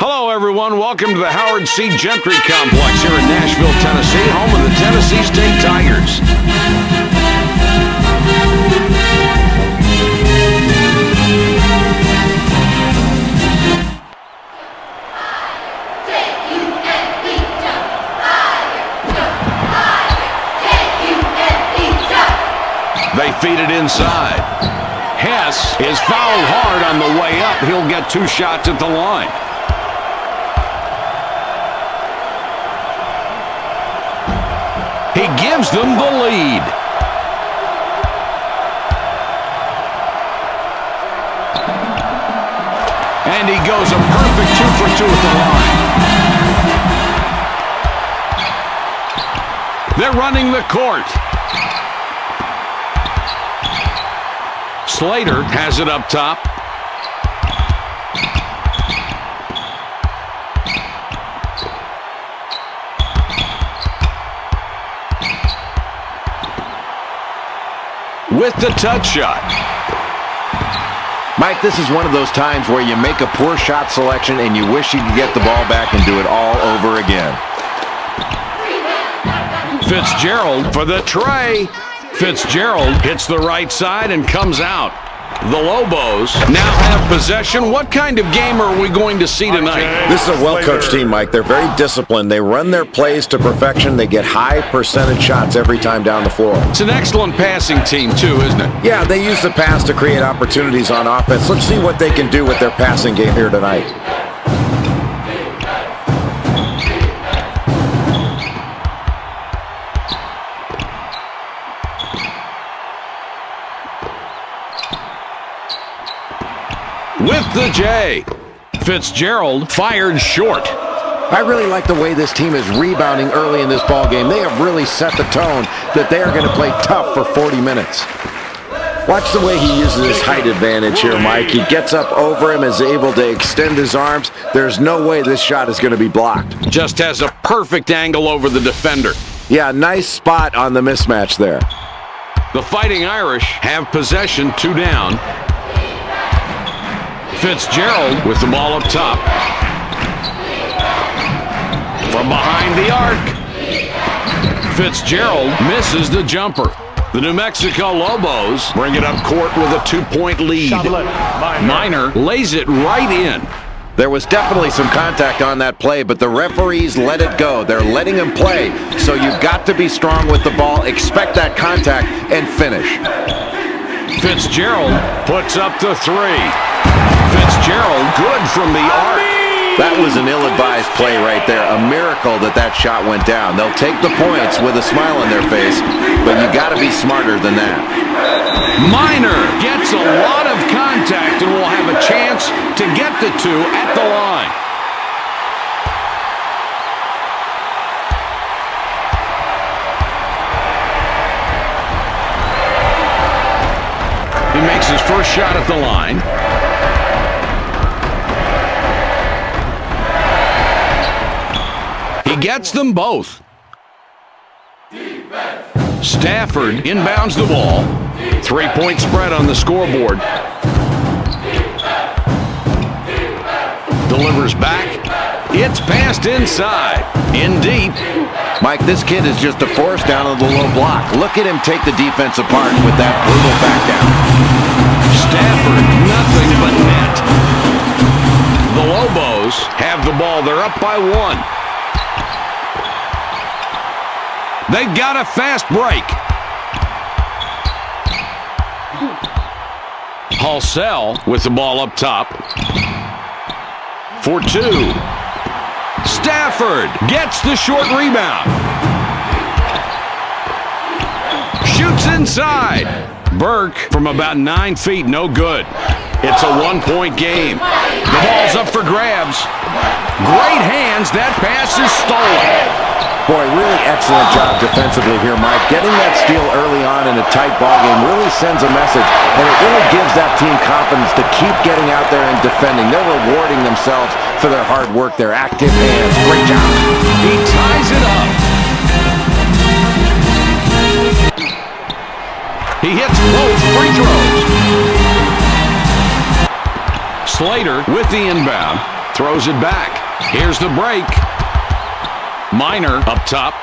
Hello, everyone. Welcome to the Howard C. Gentry Complex here in Nashville, Tennessee, home of the Tennessee State Tigers. They feed it inside. Hess is fouled hard on the way up. He'll get 2 shots at the line. He gives them the lead. And he goes a perfect 2 for 2 at the line. They're running the court. Slater has it up top. With the touch shot. Mike, this is one of those times where you make a poor shot selection and you wish you could get the ball back and do it all over again. Fitzgerald for the tray. Fitzgerald hits the right side and comes out. The Lobos now have possession. What kind of game are we going to see tonight? This is a well-coached team, Mike. They're very disciplined. They run their plays to perfection. They get high percentage shots every time down the floor. It's an excellent passing team, too, isn't it? Yeah, they use the pass to create opportunities on offense. Let's see what they can do with their passing game here tonight. With the J. Fitzgerald fired short. I really like the way this team is rebounding early in this ball game. They have really set the tone that they are going to play tough for 40 minutes. Watch the way he uses his height advantage here, Mike. He gets up over him, is able to extend his arms. There's no way this shot is going to be blocked. Just has a perfect angle over the defender. Yeah, nice spot on the mismatch there. The Fighting Irish have possession, 2 down. Fitzgerald with the ball up top. From behind the arc. Fitzgerald misses the jumper. The New Mexico Lobos bring it up court with a 2-point lead. Minor lays it right in. There was definitely some contact on that play, but the referees let it go. They're letting him play, so you've got to be strong with the ball, expect that contact, and finish. Fitzgerald puts up the 3. Fitzgerald good from the arc. That was an ill-advised play right there. A miracle that shot went down. They'll take the points with a smile on their face, but you got to be smarter than that. Minor gets a lot of contact and will have a chance to get the 2 at the line. He makes his first shot at the line. He gets them both. Stafford inbounds the ball. 3-point spread on the scoreboard. Delivers back. It's passed inside. In deep. Mike, this kid is just a force down on the low block. Look at him take the defense apart with that brutal back down. Stafford, nothing but net. The Lobos have the ball. They're up by 1. They've got a fast break. Halsell with the ball up top. For 2. Stafford gets the short rebound. Shoots inside. Burke from about 9 feet, no good. It's a 1-point game. The ball's up for grabs. Great hands. That pass is stolen. Boy, really excellent job defensively here, Mike. Getting that steal early on in a tight ball game really sends a message, and it really gives that team confidence to keep getting out there and defending. They're rewarding themselves for their hard work, their active hands. Great job. He ties it up. He hits both free throws. Slater with the inbound. Throws it back. Here's the break. Minor up top.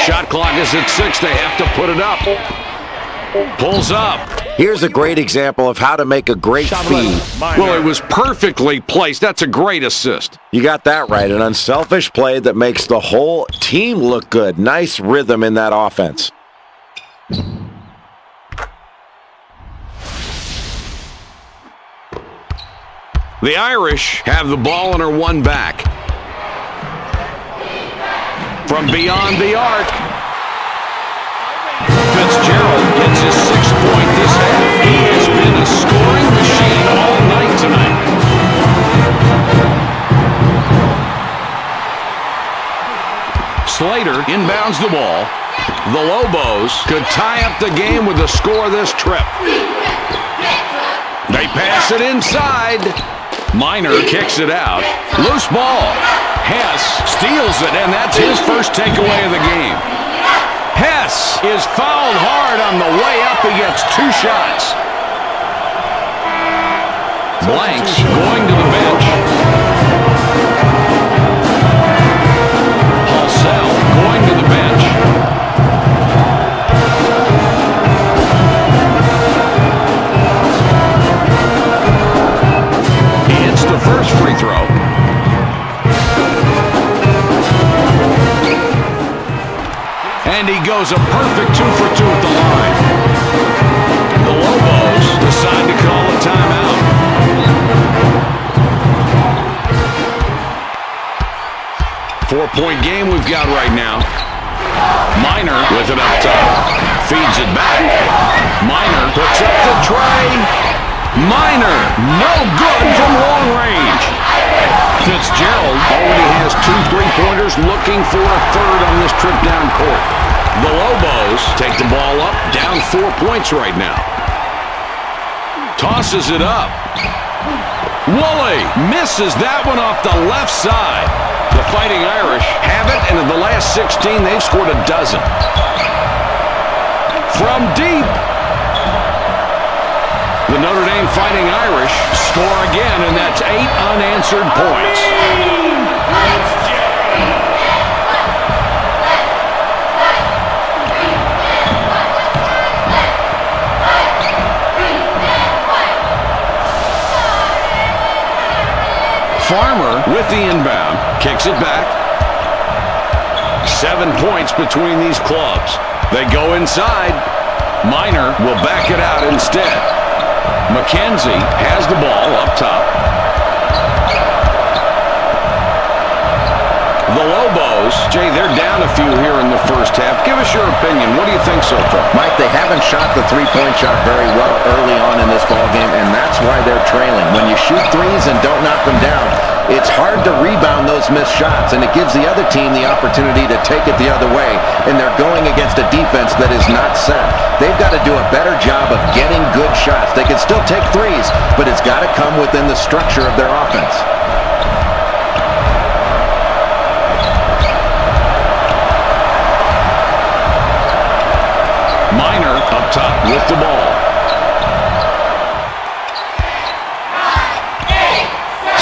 Shot clock is at 6. They have to put it up. Pulls up. Here's a great example of how to make a great feed. Well, it was perfectly placed. That's a great assist. You got that right. An unselfish play that makes the whole team look good. Nice rhythm in that offense. The Irish have the ball and are one back. From beyond the arc. Fitzgerald gets his 6th point this half. He has been a scoring machine all night tonight. Slater inbounds the ball. The Lobos could tie up the game with the score this trip. They pass it inside. Minor kicks it out. Loose ball. Hess steals it, and that's his first takeaway of the game. Hess is fouled hard on the way up. He gets 2 shots. Blanks going to the bench. Halsell going to the bench. He hits the first free throw. And he goes a perfect 2 for 2 at the line. The Lobos decide to call a timeout. Four-point game we've got right now. Minor with it up top. Feeds it back. Minor puts up the tray. Minor, no good from long range. Fitzgerald already has 2 3-pointers, looking for a third on this trip down court. The Lobos take the ball up, down 4 points right now. Tosses it up. Woolley misses that one off the left side. The Fighting Irish have it, and in the last 16, they've scored a dozen. From deep. The Notre Dame Fighting Irish score again, and that's 8 unanswered points. Farmer with the inbound, kicks it back. 7 points between these clubs. They go inside. Minor will back it out instead. McKenzie has the ball up top. The Lobos, Jay, they're down a few here in the first half. Give us your opinion. What do you think so far? Mike, they haven't shot the 3-point shot very well early on in this ballgame, and that's why they're trailing. When you shoot threes and don't knock them down, it's hard to rebound those missed shots, and it gives the other team the opportunity to take it the other way, and they're going against a defense that is not set. They've got to do a better job of getting good shots. They can still take threes, but it's got to come within the structure of their offense. Minor up top with the ball.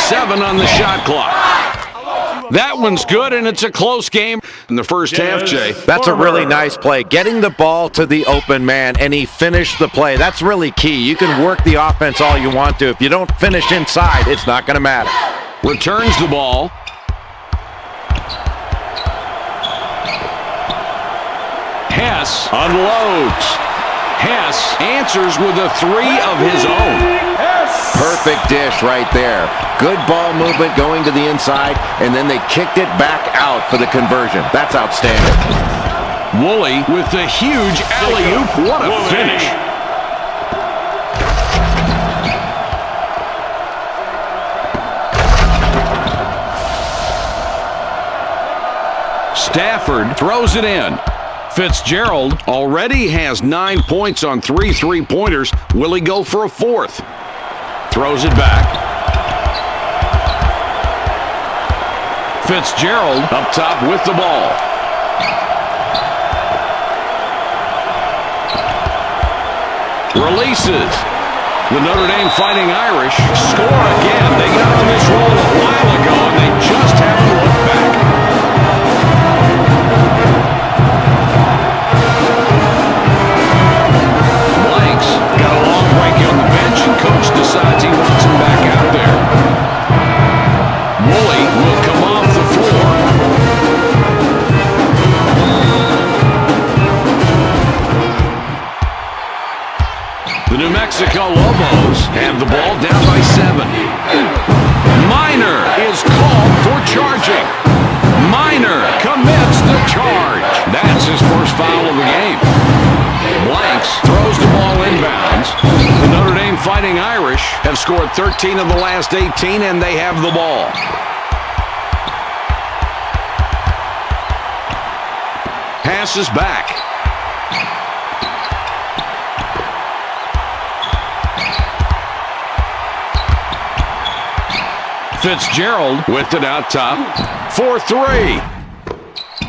7 on the shot clock. That one's good, and it's a close game in the first half, Jay. That's a really nice play. Getting the ball to the open man, and he finished the play. That's really key. You can work the offense all you want to. If you don't finish inside, it's not going to matter. Returns the ball. Hess unloads. Hess answers with a 3 of his own. Perfect dish right there. Good ball movement going to the inside, and then they kicked it back out for the conversion. That's outstanding. Woolley with the huge alley-oop. What a finish. Stafford throws it in. Fitzgerald already has 9 points on 3 3-pointers. Will he go for a fourth? Throws it back. Fitzgerald up top with the ball. Releases. The Notre Dame Fighting Irish score again. They got on this roll a while ago, and they just haven't looked back. Blanks got a long break on the bench, and coach decides he wants him back out there. Woolley will come off the floor. The New Mexico Lobos have the ball down by 7. Minor is called for charging. Minor commits the charge. That's his first foul of the game. Blanks throws the ball inbounds. The Notre Dame Fighting Irish have scored 13 of the last 18, and they have the ball. Passes back. Fitzgerald with it out top for 3.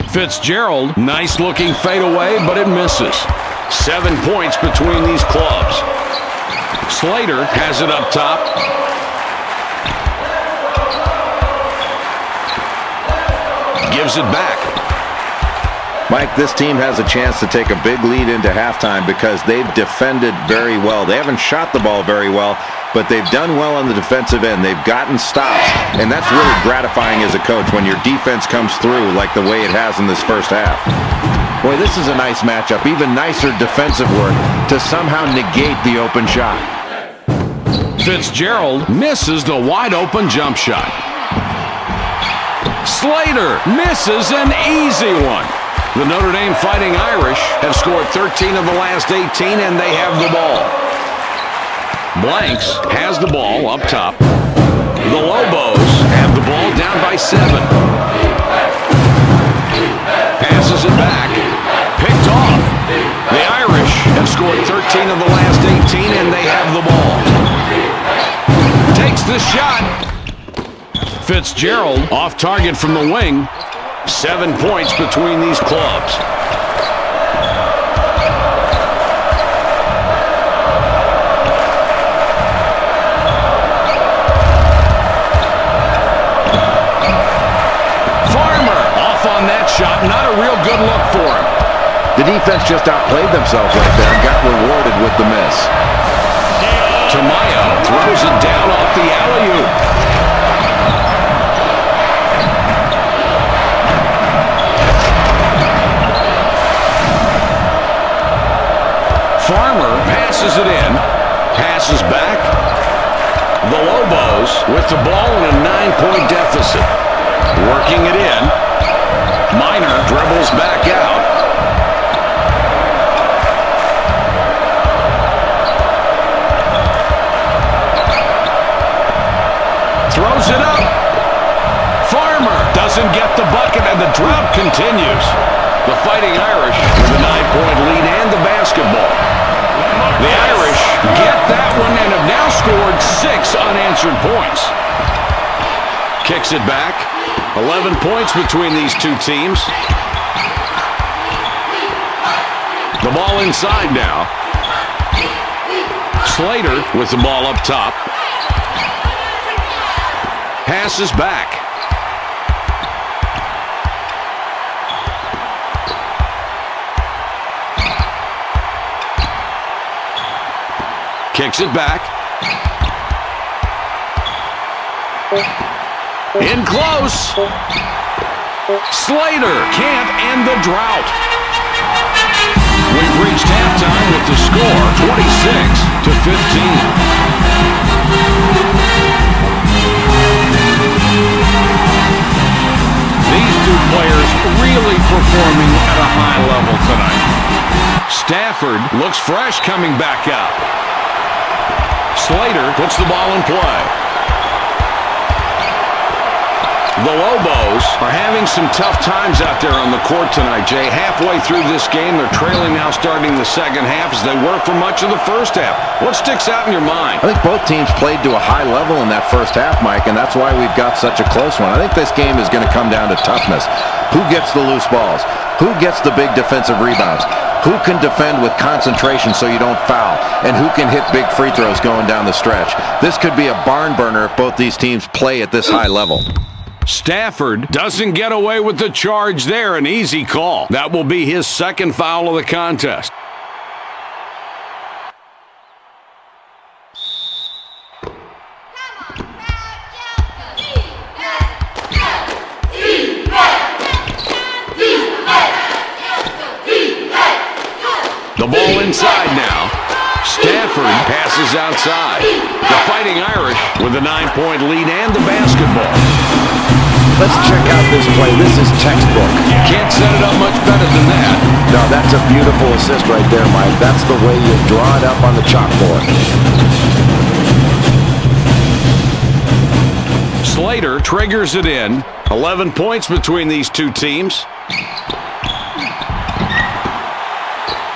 Fitzgerald, nice looking fadeaway, but it misses. 7 points between these clubs. Slater has it up top. Gives it back. Mike, this team has a chance to take a big lead into halftime because they've defended very well. They haven't shot the ball very well, but they've done well on the defensive end. They've gotten stops, and that's really gratifying as a coach when your defense comes through like the way it has in this first half. Boy, this is a nice matchup. Even nicer defensive work to somehow negate the open shot. Fitzgerald misses the wide-open jump shot. Slater misses an easy one. The Notre Dame Fighting Irish have scored 13 of the last 18, and they have the ball. Blanks has the ball up top. The Lobos have the ball down by 7. Passes it back. Picked off. The Irish have scored 13 of the last 18, and they have the ball. Takes the shot. Fitzgerald off target from the wing. 7 points between these clubs. Farmer off on that shot. Not a real good look for him. The defense just outplayed themselves right there and got rewarded with the miss. Tamayo throws it down off the alley-oop. Farmer passes it in, passes back. The Lobos with the ball in a 9-point deficit. Working it in. Minor dribbles back out. Throws it up. Farmer doesn't get the bucket, and the drought continues. The Fighting Irish with a 9-point lead and the basketball. The Irish get that one and have now scored 6 unanswered points. Kicks it back. 11 points between these two teams. The ball inside now. Slater with the ball up top. Passes back. Kicks it back. In close. Slater can't end the drought. We've reached halftime with the score 26-15. These two players really performing at a high level tonight. Stafford looks fresh coming back out. Slater puts the ball in play. The Lobos are having some tough times out there on the court tonight, Jay. Halfway through this game, they're trailing now starting the second half as they were for much of the first half. What sticks out in your mind? I think both teams played to a high level in that first half, Mike, and that's why we've got such a close one. I think this game is going to come down to toughness. Who gets the loose balls? Who gets the big defensive rebounds? Who can defend with concentration so you don't foul? And who can hit big free throws going down the stretch? This could be a barn burner if both these teams play at this high level. Stafford doesn't get away with the charge there. An easy call. That will be his second foul of the contest. The ball inside now. Stafford passes outside. The Fighting Irish with a 9-point lead and the basketball. Let's check out this play. This is textbook. Can't set it up much better than that. No, that's a beautiful assist right there, Mike. That's the way you draw it up on the chalkboard. Slater triggers it in. 11 points between these two teams.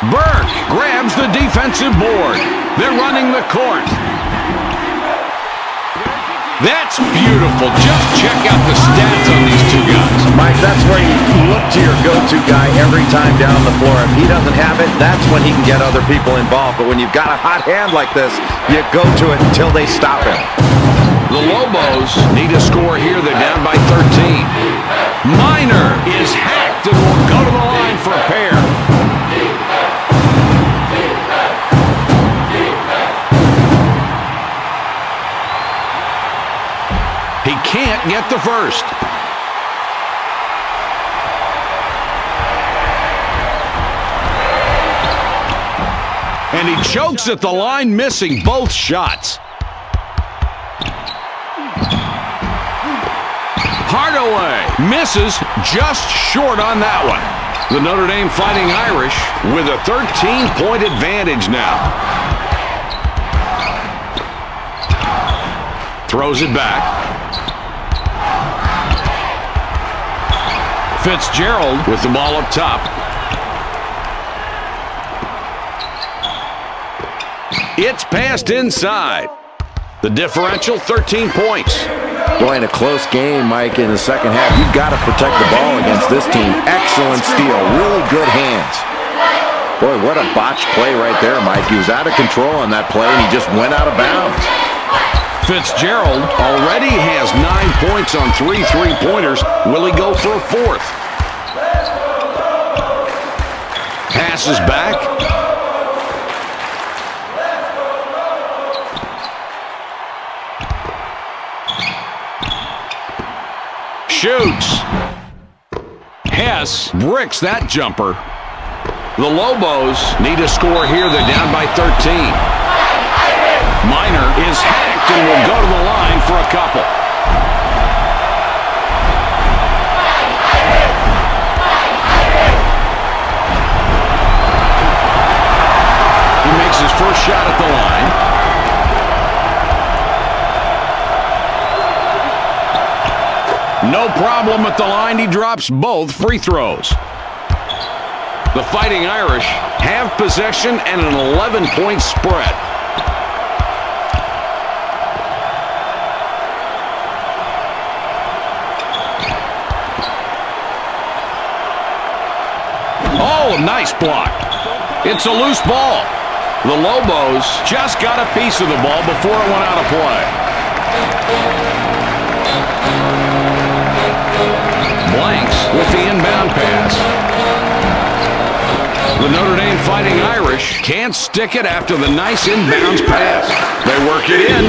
Burke grabs the defensive board. They're running the court. That's beautiful. Just check out the stats on these two guys. Mike, that's where you look to your go-to guy every time down the floor. If he doesn't have it, that's when he can get other people involved. But when you've got a hot hand like this, you go to it until they stop him. The Lobos need a score here. They're down by 13. Minor is hacked and will go to the line for a pair. He can't get the first. And he chokes at the line, missing both shots. Hardaway misses just short on that one. The Notre Dame Fighting Irish with a 13-point advantage now. Throws it back. Fitzgerald with the ball up top. It's passed inside. The differential, 13 points. Boy, in a close game, Mike, in the second half, you've got to protect the ball against this team. Excellent steal. Really good hands. Boy, what a botched play right there, Mike. He was out of control on that play, and he just went out of bounds. Fitzgerald already has 9 points on 3 three-pointers. Will he go for a fourth? Passes back. Shoots. Hess bricks that jumper. The Lobos need a score here. They're down by 13. Minor is hacked and will go to the line for a couple. He makes his first shot at the line. No problem at the line. He drops both free throws. The Fighting Irish have possession and an 11-point spread. Oh, nice block. It's a loose ball. The Lobos just got a piece of the ball before it went out of play. Blanks with the inbound pass. The Notre Dame Fighting Irish can't stick it after the nice inbounds pass. They work it in.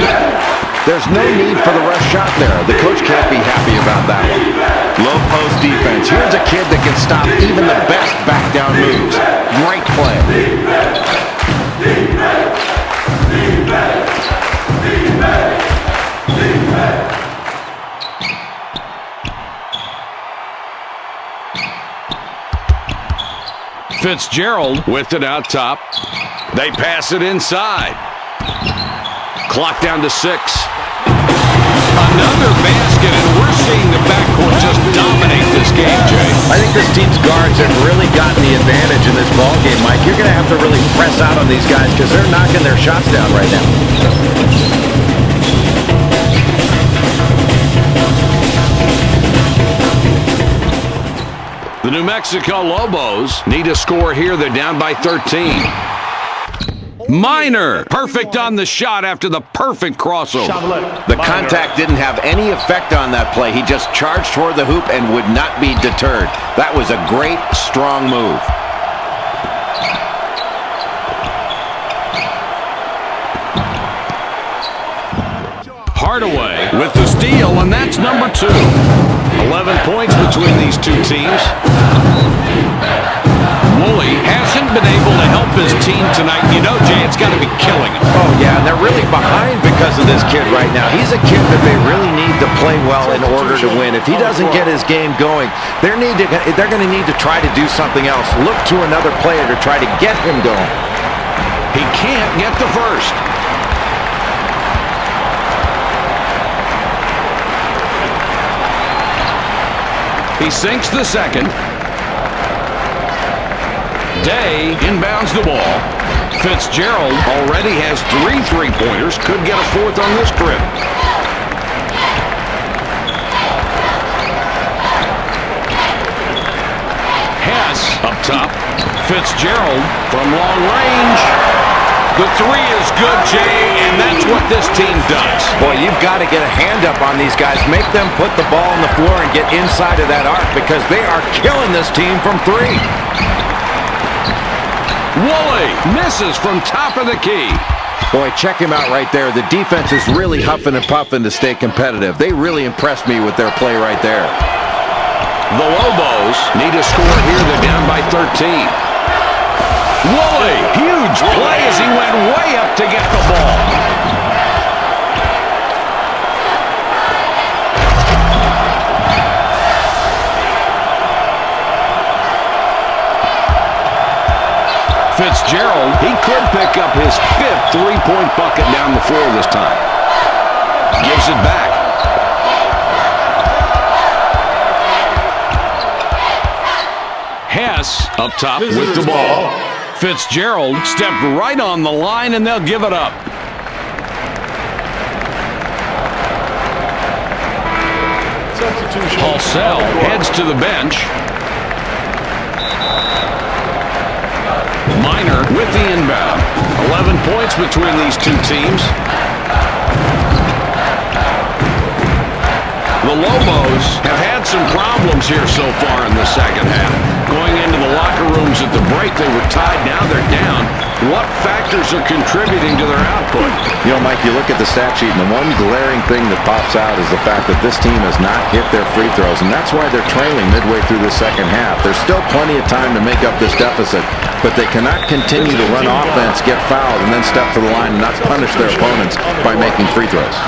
There's no need for the rush shot there. The coach can't be happy about that one. Low post defense. Here's a kid that can stop even the best back-down moves. Great play. Fitzgerald with it out top. They pass it inside. Clock down to 6. Another basket, and we're seeing the backcourt just dominate this game, Jay. I think this team's guards have really gotten the advantage in this ball game, Mike. You're going to have to really press out on these guys because they're knocking their shots down right now. The New Mexico Lobos need a score here. They're down by 13. Minor, perfect on the shot after the perfect crossover. The contact didn't have any effect on that play. He just charged toward the hoop and would not be deterred. That was a great, strong move. Hardaway with the steal, and that's number 2. 11 points between these two teams. Woolley hasn't been able to help his team tonight. You know, Jay, it's got to be killing him. Oh, yeah, and they're really behind because of this kid right now. He's a kid that they really need to play well in order to win. If he doesn't get his game going, they're going to need to try to do something else. Look to another player to try to get him going. He can't get the first. He sinks the second. Day inbounds the ball. Fitzgerald already has 3 3-pointers. Could get a 4th on this trip. Hess up top. Fitzgerald from long range. The 3 is good, Jay, and that's what this team does. Boy, you've got to get a hand up on these guys. Make them put the ball on the floor and get inside of that arc because they are killing this team from 3. Woolley misses from top of the key. Boy, check him out right there. The defense is really huffing and puffing to stay competitive. They really impressed me with their play right there. The Lobos need a score here. They're down by 13. Woolley, huge play as he went way up to get the ball. Fitzgerald, he could pick up his 5th 3-point bucket down the floor this time. Gives it back. Hess up top with the ball. Fitzgerald stepped right on the line, and they'll give it up. Halsell heads to the bench. Minor with the inbound. 11 points between these two teams. The Lobos have had some problems here so far in the second half. Going into the locker rooms at the break, they were tied. Now they're down. What factors are contributing to their output? You know, Mike, you look at the stat sheet, and the one glaring thing that pops out is the fact that this team has not hit their free throws, and that's why they're trailing midway through the second half. There's still plenty of time to make up this deficit, but they cannot continue to run offense, get fouled, and then step to the line and not punish their opponents by making free throws.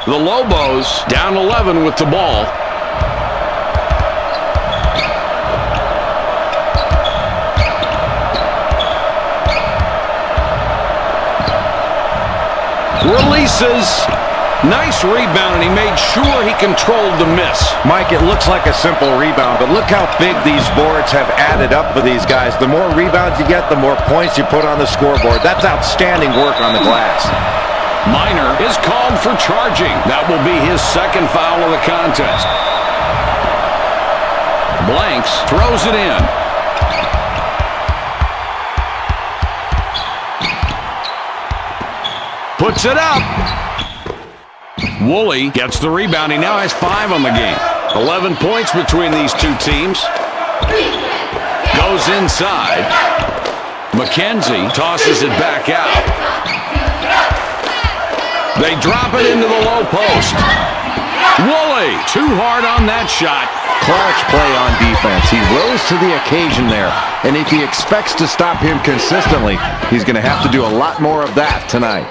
The Lobos down 11 with the ball. Releases. Nice rebound, and he made sure he controlled the miss. Mike, it looks like a simple rebound, but look how big these boards have added up for these guys. The more rebounds you get, the more points you put on the scoreboard. That's outstanding work on the glass. Minor is called for charging. That will be his 2nd foul of the contest. Blanks throws it in. Puts it up. Woolley gets the rebound. He now has 5 on the game. 11 points between these two teams. Goes inside. McKenzie tosses it back out. They drop it into the low post. Woolley, too hard on that shot. Clutch play on defense. He rose to the occasion there. And if he expects to stop him consistently, he's going to have to do a lot more of that tonight.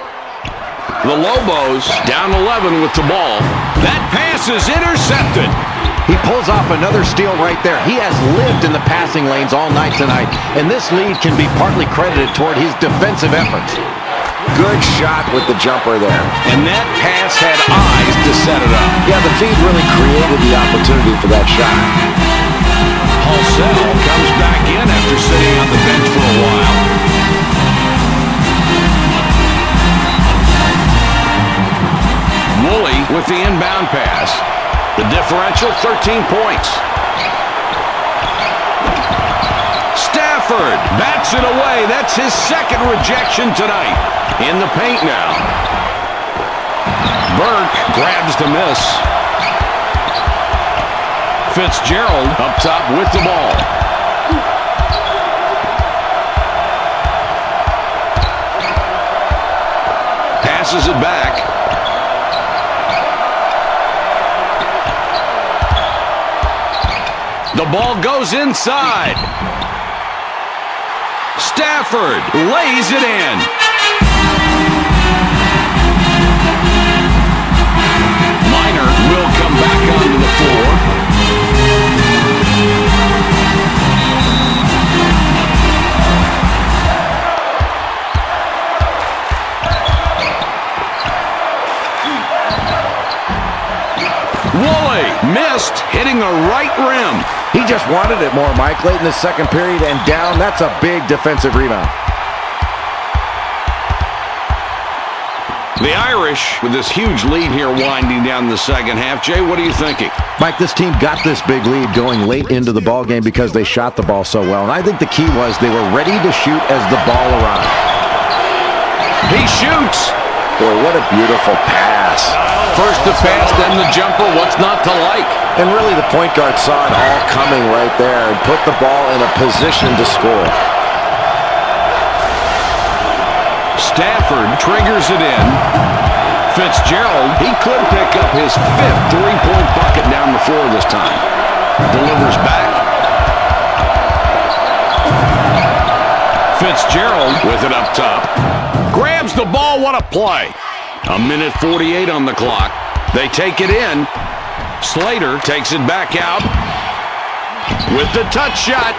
The Lobos down 11 with the ball. That pass is intercepted. He pulls off another steal right there. He has lived in the passing lanes all night tonight, and this lead can be partly credited toward his defensive efforts. Good shot with the jumper there. And that pass had eyes to set it up. Yeah, the feed really created the opportunity for that shot. Halsell comes back in after sitting on the bench for a while. Woolley with the inbound pass. The differential, 13 points. Stafford bats it away. That's his second rejection tonight. In the paint now. Burke grabs the miss. Fitzgerald up top with the ball. Passes it back. The ball goes inside. Stafford lays it in. Minor will come back onto the floor. Woolley missed, hitting the right rim. He just wanted it more, Mike, late in the second period and down. That's a big defensive rebound. The Irish with this huge lead here winding down the second half. Jay, what are you thinking? Mike, this team got this big lead going late into the ball game because they shot the ball so well. And I think the key was they were ready to shoot as the ball arrived. He shoots. Boy, what a beautiful pass. First the pass, then the jumper. What's not to like? And really the point guard saw it all coming right there and put the ball in a position to score. Stafford triggers it in. Fitzgerald, he could pick up his fifth three-point bucket down the floor this time. Delivers back. Fitzgerald with it up top. Grabs the ball, what a play. A minute 48 on the clock. They take it in. Slater takes it back out with the touch shot.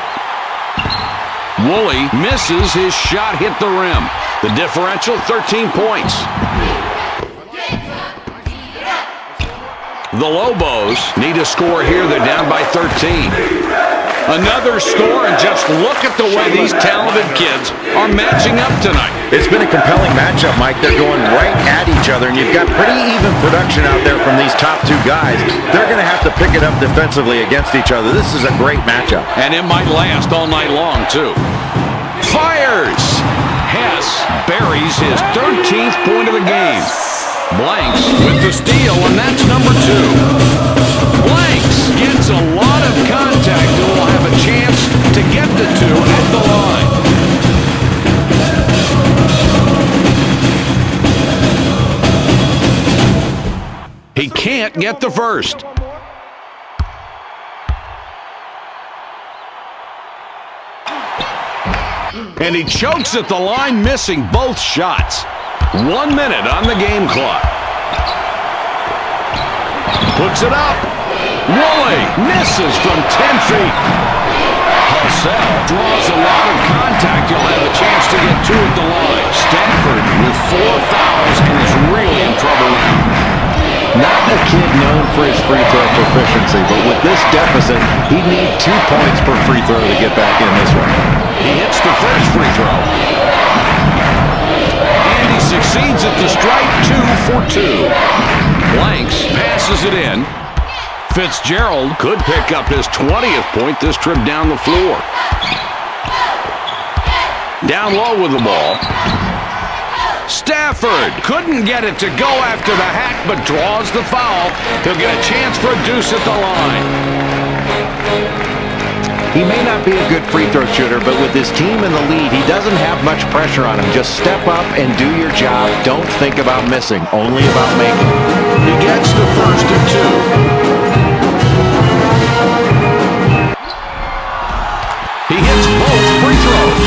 Woolley misses. His shot hit the rim. The differential, 13 points. The Lobos need a score here. They're down by 13. Another score, and just look at the way these talented kids are matching up tonight. It's been a compelling matchup, Mike. They're going right at each other, and you've got pretty even production out there from these top two guys. They're going to have to pick it up defensively against each other. This is a great matchup. And it might last all night long, too. Fires! Hess buries his 13th point of the game. Blanks with the steal, and that's number 2. Blanks gets a lot of contact and will have a chance to get the 2 at the line. He can't get the first. And he chokes at the line, missing both shots. 1 minute on the game clock. Puts it up. Woolley misses from 10 feet. Halsell draws a lot of contact. He'll have a chance to get 2 at the line. Stafford with 4 fouls and is really in trouble now. Not a kid known for his free throw proficiency, but with this deficit, he'd need 2 points per free throw to get back in this one. He hits the first free throw. And he succeeds at the strike, 2 for 2. Blanks passes it in. Fitzgerald could pick up his 20th point this trip down the floor. Down low with the ball. Stafford couldn't get it to go after the hack, but draws the foul. He'll get a chance for a deuce at the line. He may not be a good free throw shooter, but with his team in the lead, he doesn't have much pressure on him. Just step up and do your job. Don't think about missing, only about making. He gets the first of 2. He hits both free throws.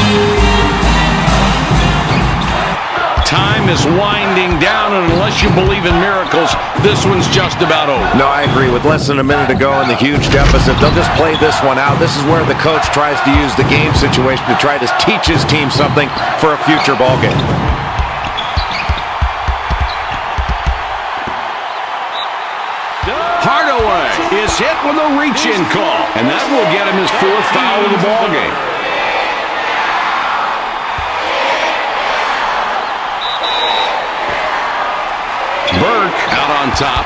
Time game is winding down, and unless you believe in miracles, this one's just about over. No, I agree. With less than a minute to go in the huge deficit, they'll just play this one out. This is where the coach tries to use the game situation to try to teach his team something for a future ball game. Hardaway is hit with a reach-in call, and that will get him his 4th foul of the ball game. Burke out on top.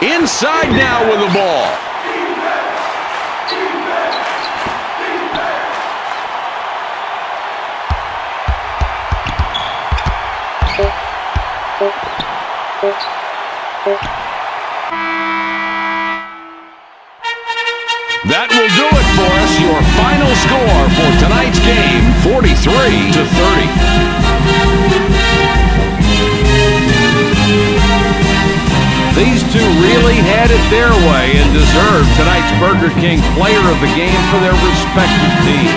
Inside now with the ball. That will do it for us. Your final score for tonight's game, 43-30. These two really had it their way and deserved tonight's Burger King Player of the Game for their respective teams.